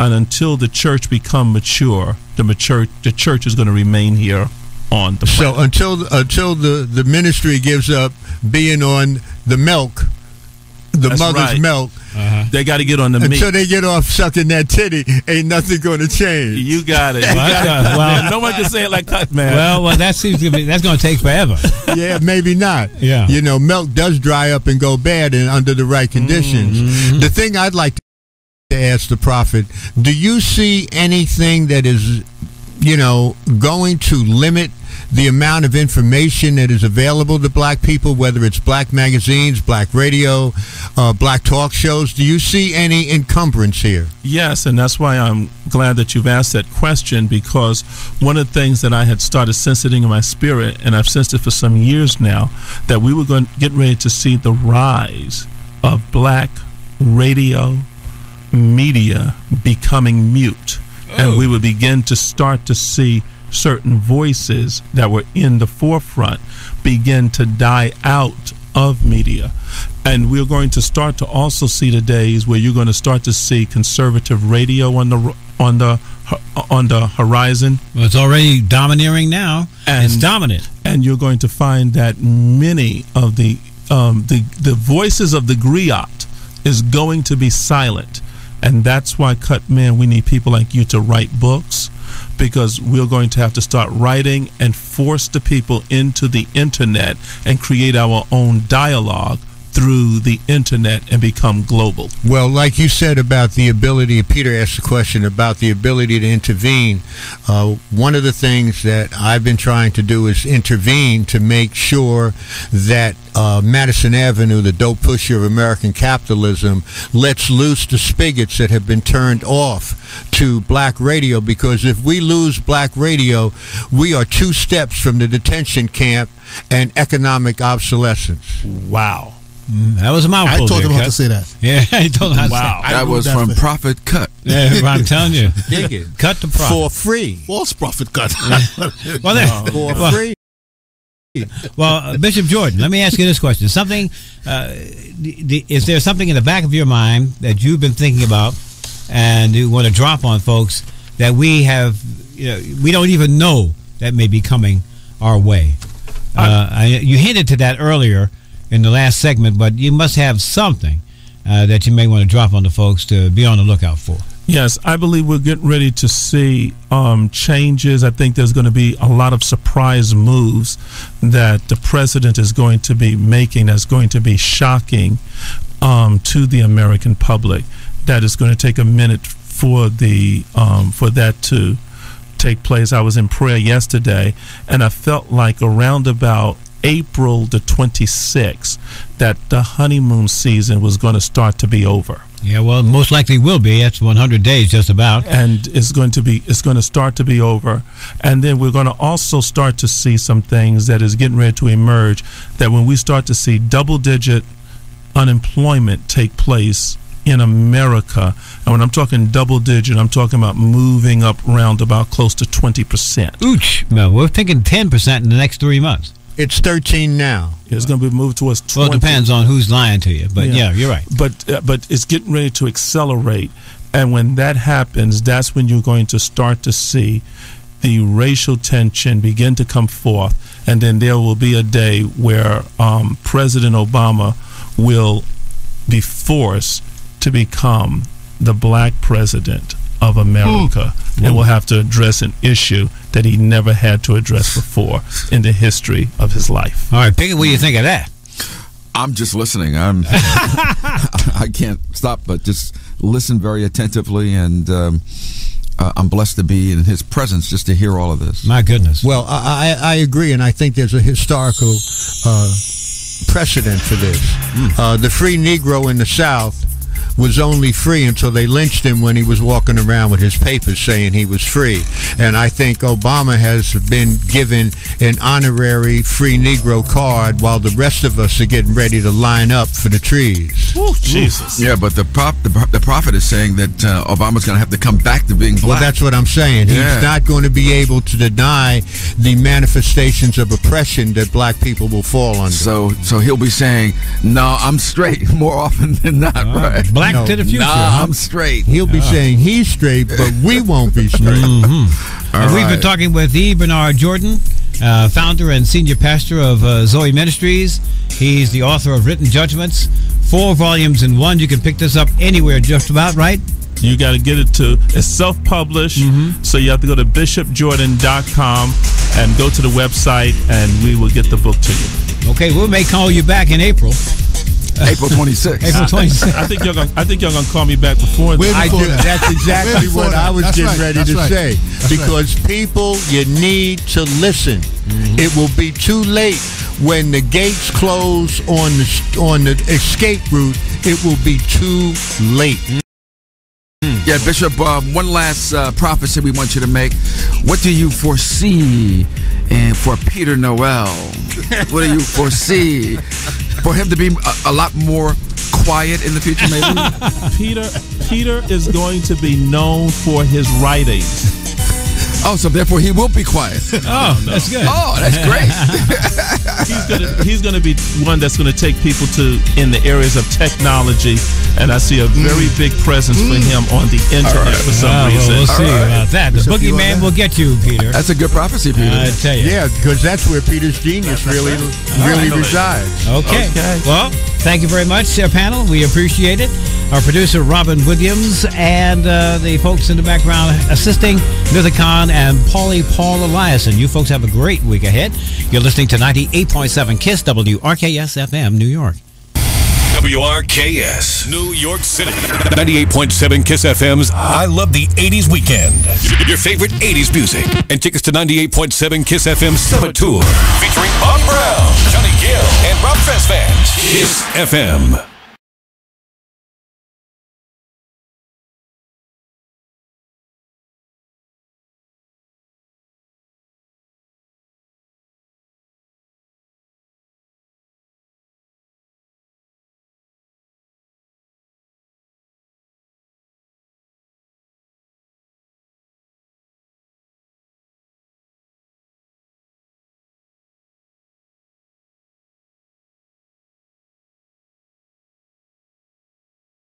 and until the church become mature, the church is going to remain here on the planet. So until the ministry gives up being on the milk, That's mother's right. milk, They got to get on the meat. until they get off sucking that titty, ain't nothing going to change. You got it. Well, No one can say it like Cut Man. well, that seems to be, that's going to take forever. Yeah, maybe not. Yeah. You know, milk does dry up and go bad and under the right conditions. Mm-hmm. The thing I'd like to ask the prophet, do you see anything that is, going to limit the amount of information that is available to black people, whether it's black magazines, black radio, black talk shows? Do you see any encumbrance here? Yes, and that's why I'm glad that you've asked that question, because one of the things that I had started sensing in my spirit, and I've sensed it for some years now, that we were going to get ready to see the rise of black radio media becoming mute. And we would begin to start to see certain voices that were in the forefront begin to die out of media. And we're going to start to also see the days where you're going to start to see conservative radio on the horizon. Well, it's already domineering now. It's dominant. And you're going to find that many of the voices of the griot is going to be silent. And that's why, Cut Man, we need people like you to write books, because we're going to have to start writing and force the people into the internet and create our own dialogue through the internet and become global. Well, like you said about the ability, Peter asked a question about the ability to intervene. One of the things that I've been trying to do is intervene to make sure that Madison Avenue, the dope pusher of American capitalism, lets loose the spigots that have been turned off to black radio, because if we lose black radio, we are 2 steps from the detention camp and economic obsolescence. Wow. That was a mouthful. I told him how Cut. to say that. Yeah, he told him how to Wow. say That was from Prophet Cut. it. Yeah, I'm telling you. Dig it. Cut the profit. For free. False prophet cut. Well, there, For well, free. well, Bishop Jordan, let me ask you this question. Something, is there something in the back of your mind that you've been thinking about and you want to drop on folks that we have, we don't even know that may be coming our way? You hinted to that earlier in the last segment, but you must have something that you may want to drop on the folks to be on the lookout for. Yes, I believe we're getting ready to see changes. I think there's going to be a lot of surprise moves that the president is going to be making that's going to be shocking to the American public. That is going to take a minute for that to take place. I was in prayer yesterday, and I felt like around about April the 26th that the honeymoon season was going to start to be over. Yeah, well, most likely will be. That's 100 days just about. And it's going to start to be over. And then we're going to also start to see some things that is getting ready to emerge, that when we start to see double-digit unemployment take place in America, and when I'm talking double-digit, I'm talking about moving up around about close to 20%. Ooch. No, we're thinking 10% in the next 3 months. It's 13 now. It's going to be moved towards 20. Well, it depends on who's lying to you. But yeah, you're right. But it's getting ready to accelerate. And when that happens, that's when you're going to start to see the racial tension begin to come forth. And then there will be a day where President Obama will be forced to become the black president of America and will have to address an issue that he never had to address before in the history of his life. All right, Pickett, what do you think of that? I'm just listening. I can't stop but just listen very attentively, and I'm blessed to be in his presence just to hear all of this. My goodness. Well, I agree, and I think there's a historical precedent for this. The free Negro in the South was only free until they lynched him when he was walking around with his papers saying he was free. And I think Obama has been given an honorary free Negro card while the rest of us are getting ready to line up for the trees. Ooh, Jesus. Yeah, but the prophet is saying that Obama's going to have to come back to being black. Well, that's what I'm saying. He's not going to be able to deny the manifestations of oppression that black people will fall under. So he'll be saying, no, I'm straight more often than not, right? Black to the future. Nah, I'm straight. He'll be saying he's straight, but we won't be straight. We've been talking with E. Bernard Jordan, founder and senior pastor of Zoe Ministries. He's the author of Written Judgments, 4 volumes in one. You can pick this up anywhere just about, right? You got to get it to, it's self-published, so you have to go to bishopjordan.com and go to the website, and we will get the book to you. Okay, we may call you back in April. April 26th. April 26th. I think y'all gonna call me back before that. That's exactly what I was getting ready to say. Because people, you need to listen. It will be too late when the gates close on the escape route. It will be too late. Yeah, Bishop, one last prophecy we want you to make. What do you foresee for Peter Noel? What do you foresee? For him to be a lot more quiet in the future, maybe? Peter is going to be known for his writings. Oh, so therefore he will be quiet. Oh, that's good. Oh, that's great. He's going to be one that's going to take people in the areas of technology, and I see a very big presence for him on the internet for some reason. We'll see about that. The boogeyman will get you, Peter. That's a good prophecy, Peter. I tell you. Yeah, because that's where Peter's genius really resides. Okay. Well, thank you very much, panel. We appreciate it. Our producer, Robin Williams, and the folks in the background assisting, Mr. Khan and Paul Eliason. You folks have a great week ahead. You're listening to 98.7 KISS WRKS FM, New York. WRKS, New York City. 98.7 KISS FM's I Love the 80s Weekend. Your favorite 80s music. And tickets to 98.7 KISS FM Summer Tour. Featuring Bob Brown, Johnny Gill, and Rob Fresvans. KISS FM.